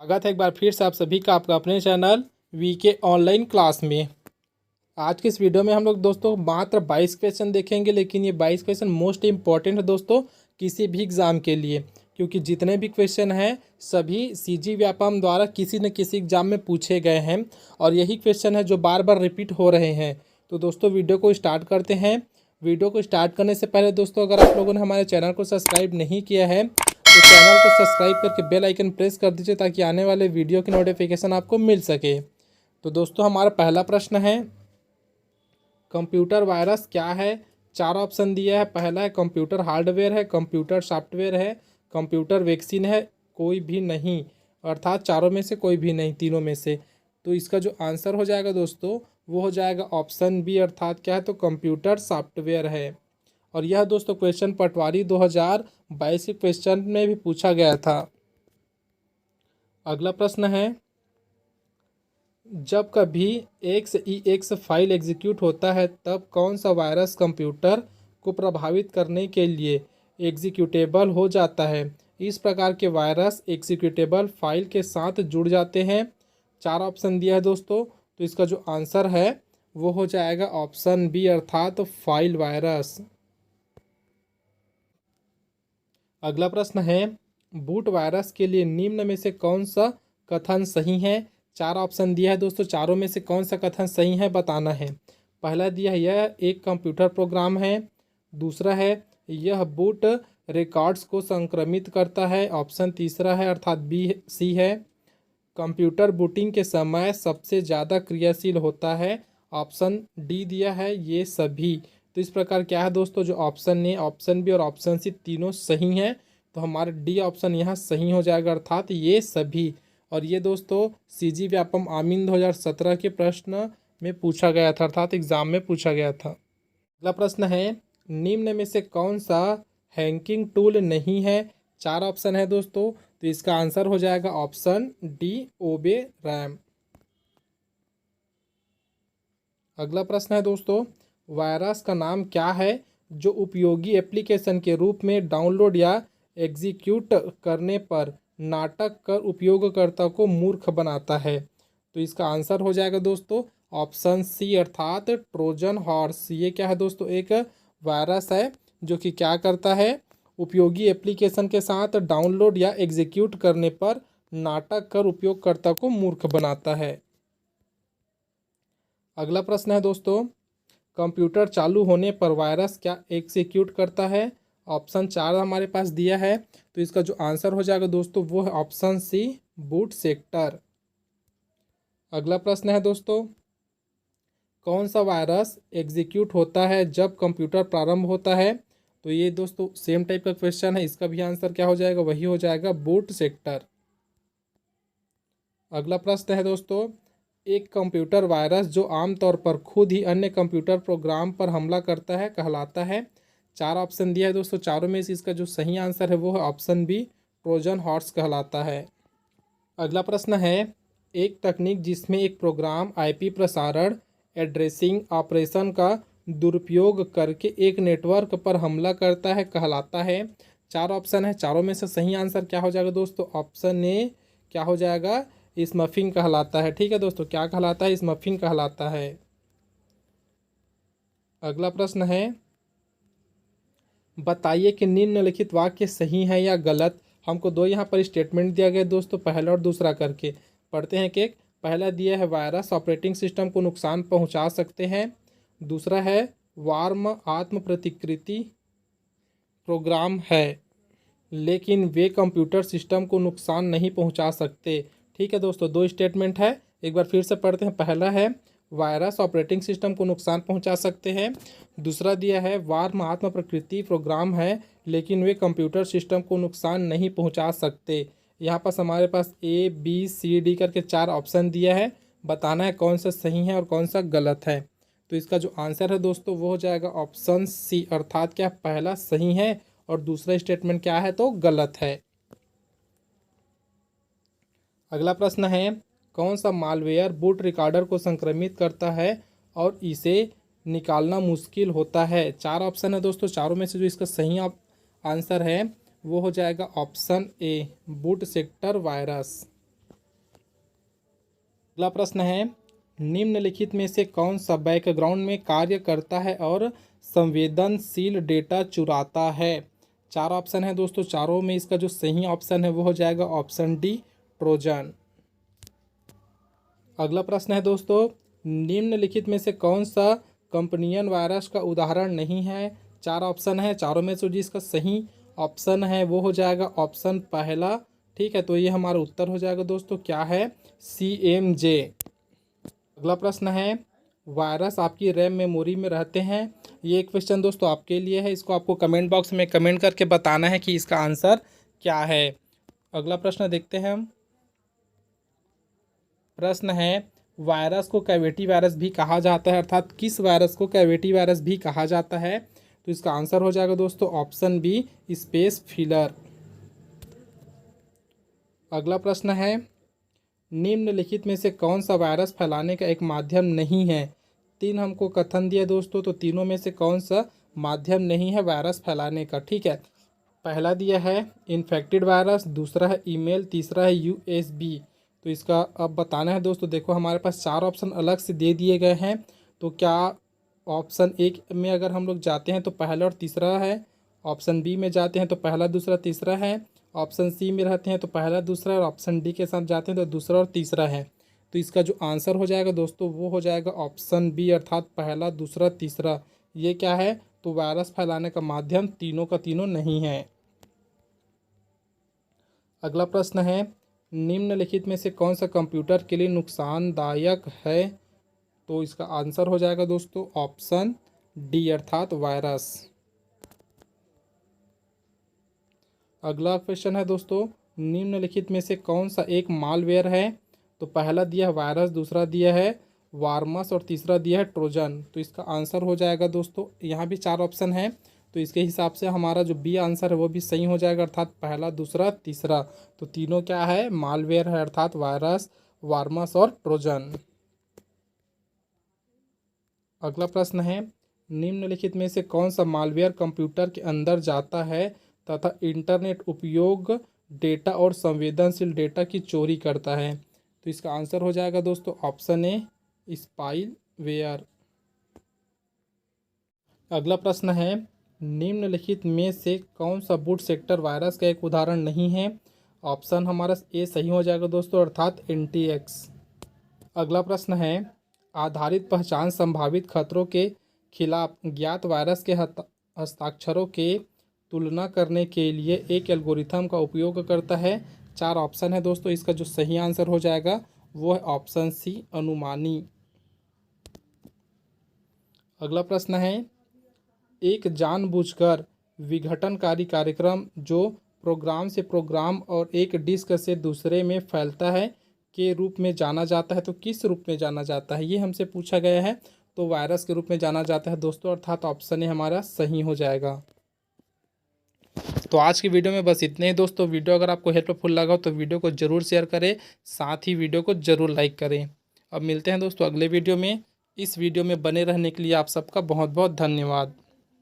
स्वागत है एक बार फिर से आप सभी का आपका अपने चैनल वीके ऑनलाइन क्लास में। आज के इस वीडियो में हम लोग दोस्तों मात्र 22 क्वेश्चन देखेंगे, लेकिन ये 22 क्वेश्चन मोस्ट इम्पॉर्टेंट है दोस्तों किसी भी एग्ज़ाम के लिए, क्योंकि जितने भी क्वेश्चन हैं सभी सीजी व्यापम द्वारा किसी न किसी एग्ज़ाम में पूछे गए हैं और यही क्वेश्चन है जो बार बार रिपीट हो रहे हैं। तो दोस्तों वीडियो को स्टार्ट करते हैं। वीडियो को स्टार्ट करने से पहले दोस्तों अगर आप लोगों ने हमारे चैनल को सब्सक्राइब नहीं किया है तो चैनल को सब्सक्राइब करके बेल आइकन प्रेस कर दीजिए ताकि आने वाले वीडियो की नोटिफिकेशन आपको मिल सके। तो दोस्तों हमारा पहला प्रश्न है, कंप्यूटर वायरस क्या है? 4 ऑप्शन दिया है। पहला है कंप्यूटर हार्डवेयर है, कंप्यूटर सॉफ्टवेयर है, कंप्यूटर वैक्सीन है, कोई भी नहीं, अर्थात चारों में से कोई भी नहीं, तीनों में से। तो इसका जो आंसर हो जाएगा दोस्तों वो हो जाएगा ऑप्शन बी, अर्थात क्या है तो कंप्यूटर सॉफ्टवेयर है। और यह दोस्तों क्वेश्चन पटवारी 2022 के क्वेश्चन में भी पूछा गया था। अगला प्रश्न है, जब कभी एक्स फाइल एग्जीक्यूट होता है तब कौन सा वायरस कंप्यूटर को प्रभावित करने के लिए एग्जीक्यूटेबल हो जाता है? इस प्रकार के वायरस एग्जीक्यूटेबल फाइल के साथ जुड़ जाते हैं। 4 ऑप्शन दिया है दोस्तों, तो इसका जो आंसर है वो हो जाएगा ऑप्शन बी, अर्थात फाइल वायरस। अगला प्रश्न है, बूट वायरस के लिए निम्न में से कौन सा कथन सही है? 4 ऑप्शन दिया है दोस्तों, चारों में से कौन सा कथन सही है बताना है। पहला दिया है यह एक कंप्यूटर प्रोग्राम है। दूसरा है यह बूट रिकॉर्ड्स को संक्रमित करता है। ऑप्शन तीसरा है अर्थात बी सी है, कंप्यूटर बूटिंग के समय सबसे ज़्यादा क्रियाशील होता है। ऑप्शन डी दिया है ये सभी। तो इस प्रकार क्या है दोस्तों, जो ऑप्शन ए, ऑप्शन बी और ऑप्शन सी तीनों सही हैं, तो हमारा डी ऑप्शन यहाँ सही हो जाएगा, अर्थात ये सभी। और ये दोस्तों सीजी व्यापम आमीन 2017 के प्रश्न में पूछा गया था, अर्थात एग्जाम में पूछा गया था। अगला प्रश्न है, निम्न में से कौन सा हैकिंग टूल नहीं है? 4 ऑप्शन है दोस्तों, तो इसका आंसर हो जाएगा ऑप्शन डी, ओबे रैम। अगला प्रश्न है दोस्तों, वायरस का नाम क्या है जो उपयोगी एप्लीकेशन के रूप में डाउनलोड या एग्जीक्यूट करने पर नाटक कर उपयोगकर्ता को मूर्ख बनाता है? तो इसका आंसर हो जाएगा दोस्तों ऑप्शन सी, अर्थात ट्रोजन हॉर्स। ये क्या है दोस्तों, एक वायरस है जो कि क्या करता है, उपयोगी एप्लीकेशन के साथ डाउनलोड या एग्जीक्यूट करने पर नाटक कर उपयोगकर्ता को मूर्ख बनाता है। अगला प्रश्न है दोस्तों, कंप्यूटर चालू होने पर वायरस क्या एग्जीक्यूट करता है? ऑप्शन 4 हमारे पास दिया है, तो इसका जो आंसर हो जाएगा दोस्तों वो है ऑप्शन सी, बूट सेक्टर। अगला प्रश्न है दोस्तों, कौन सा वायरस एग्जीक्यूट होता है जब कंप्यूटर प्रारंभ होता है? तो ये दोस्तों सेम टाइप का क्वेश्चन है, इसका भी आंसर क्या हो जाएगा, वही हो जाएगा बूट सेक्टर। अगला प्रश्न है दोस्तों, एक कंप्यूटर वायरस जो आमतौर पर खुद ही अन्य कंप्यूटर प्रोग्राम पर हमला करता है कहलाता है। 4 ऑप्शन दिया है दोस्तों, चारों में से इसका जो सही आंसर है वो है ऑप्शन बी, ट्रोजन हॉर्स कहलाता है। अगला प्रश्न है, एक तकनीक जिसमें एक प्रोग्राम आईपी प्रसारण एड्रेसिंग ऑपरेशन का दुरुपयोग करके एक नेटवर्क पर हमला करता है कहलाता है। 4 ऑप्शन है, चारों में से सही आंसर क्या हो जाएगा दोस्तों, ऑप्शन ए क्या हो जाएगा, स्मफिंग कहलाता है। ठीक है दोस्तों, क्या कहलाता है, स्मफिंग कहलाता है। अगला प्रश्न है, बताइए कि निम्नलिखित वाक्य सही है या गलत। हमको दो यहाँ पर स्टेटमेंट दिया गया दोस्तों, पहला और दूसरा करके पढ़ते हैं। कि पहला दिया है वायरस ऑपरेटिंग सिस्टम को नुकसान पहुंचा सकते हैं। दूसरा है वार्म आत्म प्रतिकृति प्रोग्राम है लेकिन वे कंप्यूटर सिस्टम को नुकसान नहीं पहुंचा सकते। ठीक है दोस्तों, दो स्टेटमेंट है, एक बार फिर से पढ़ते हैं। पहला है वायरस ऑपरेटिंग सिस्टम को नुकसान पहुंचा सकते हैं। दूसरा दिया है वार्म आत्म प्रकृति प्रोग्राम है लेकिन वे कंप्यूटर सिस्टम को नुकसान नहीं पहुंचा सकते। यहाँ पास हमारे पास ए बी सी डी करके 4 ऑप्शन दिया है, बताना है कौन सा सही है और कौन सा गलत है। तो इसका जो आंसर है दोस्तों वो हो जाएगा ऑप्शन सी, अर्थात क्या पहला सही है और दूसरा स्टेटमेंट क्या है तो गलत है। अगला प्रश्न है, कौन सा मालवेयर बूट रिकॉर्डर को संक्रमित करता है और इसे निकालना मुश्किल होता है? 4 ऑप्शन है दोस्तों, चारों में से जो इसका सही आंसर है वो हो जाएगा option A, boot sector virus. अगला प्रश्न है, निम्नलिखित में से कौन सा बैकग्राउंड में कार्य करता है और संवेदनशील डेटा चुराता है? चार ऑप्शन है दोस्तों, चारों में इसका जो सही ऑप्शन है वो हो जाएगा ऑप्शन डी, ट्रोजन। अगला प्रश्न है दोस्तों, निम्नलिखित में से कौन सा कंपनियन वायरस का उदाहरण नहीं है? चार ऑप्शन है, चारों में से जिसका सही ऑप्शन है वो हो जाएगा ऑप्शन पहला। ठीक है, तो ये हमारा उत्तर हो जाएगा दोस्तों, क्या है? CMJ। अगला प्रश्न है, वायरस आपकी रैम मेमोरी में रहते हैं। ये क्वेश्चन दोस्तों आपके लिए है, इसको आपको कमेंट बॉक्स में कमेंट करके बताना है कि इसका आंसर क्या है। अगला प्रश्न देखते हैं हम। प्रश्न है, वायरस को कैविटी वायरस भी कहा जाता है, अर्थात किस वायरस को कैविटी वायरस भी कहा जाता है? तो इसका आंसर हो जाएगा दोस्तों ऑप्शन बी, स्पेस फिलर। अगला प्रश्न है, निम्नलिखित में से कौन सा वायरस फैलाने का एक माध्यम नहीं है? तीन हमको कथन दिया दोस्तों, तो तीनों में से कौन सा माध्यम नहीं है वायरस फैलाने का? ठीक है, पहला दिया है इन्फेक्टेड वायरस, दूसरा है ईमेल, तीसरा है USB। तो इसका अब बताना है दोस्तों। देखो हमारे पास चार ऑप्शन अलग से दे दिए गए हैं, तो क्या ऑप्शन एक में अगर हम लोग जाते हैं तो पहला और तीसरा है, ऑप्शन बी में जाते हैं तो पहला दूसरा तीसरा है, ऑप्शन सी में रहते हैं तो पहला दूसरा, और ऑप्शन डी के साथ जाते हैं तो दूसरा और तीसरा है। तो इसका जो आंसर हो जाएगा दोस्तों वो हो जाएगा ऑप्शन बी, अर्थात पहला दूसरा तीसरा। ये क्या है? तो वायरस फैलाने का माध्यम तीनों का तीनों नहीं है। अगला प्रश्न है, निम्नलिखित में से कौन सा कंप्यूटर के लिए नुकसानदायक है? तो इसका आंसर हो जाएगा दोस्तों ऑप्शन डी, अर्थात वायरस। अगला क्वेश्चन है दोस्तों, निम्नलिखित में से कौन सा एक मालवेयर है? तो पहला दिया है वायरस, दूसरा दिया है वार्मस और तीसरा दिया है ट्रोजन। तो इसका आंसर हो जाएगा दोस्तों, यहाँ भी चार ऑप्शन है, तो इसके हिसाब से हमारा जो बी आंसर है वो भी सही हो जाएगा, अर्थात पहला दूसरा तीसरा। तो तीनों क्या है? मालवेयर है, अर्थात वायरस, वार्मस और ट्रोजन। अगला प्रश्न है, निम्नलिखित में से कौन सा मालवेयर कंप्यूटर के अंदर जाता है तथा इंटरनेट उपयोग डेटा और संवेदनशील डेटा की चोरी करता है? तो इसका आंसर हो जाएगा दोस्तों ऑप्शन ए, स्पाईवेयर। अगला प्रश्न है, निम्नलिखित में से कौन सा बूट सेक्टर वायरस का एक उदाहरण नहीं है? ऑप्शन हमारा ए सही हो जाएगा दोस्तों, अर्थात NTX। अगला प्रश्न है, आधारित पहचान संभावित खतरों के खिलाफ ज्ञात वायरस के हस्ताक्षरों के तुलना करने के लिए एक एल्गोरिथम का उपयोग करता है। चार ऑप्शन है दोस्तों, इसका जो सही आंसर हो जाएगा वो है ऑप्शन सी, अनुमानी। अगला प्रश्न है, एक जानबूझकर विघटनकारी कार्यक्रम जो प्रोग्राम से प्रोग्राम और एक डिस्क से दूसरे में फैलता है के रूप में जाना जाता है। तो किस रूप में जाना जाता है, ये हमसे पूछा गया है। तो वायरस के रूप में जाना जाता है दोस्तों, अर्थात ऑप्शन ए हमारा सही हो जाएगा। तो आज की वीडियो में बस इतने ही दोस्तों। वीडियो अगर आपको हेल्पफुल लगा तो वीडियो को ज़रूर शेयर करें, साथ ही वीडियो को ज़रूर लाइक करें। अब मिलते हैं दोस्तों अगले वीडियो में। इस वीडियो में बने रहने के लिए आप सबका बहुत बहुत धन्यवाद।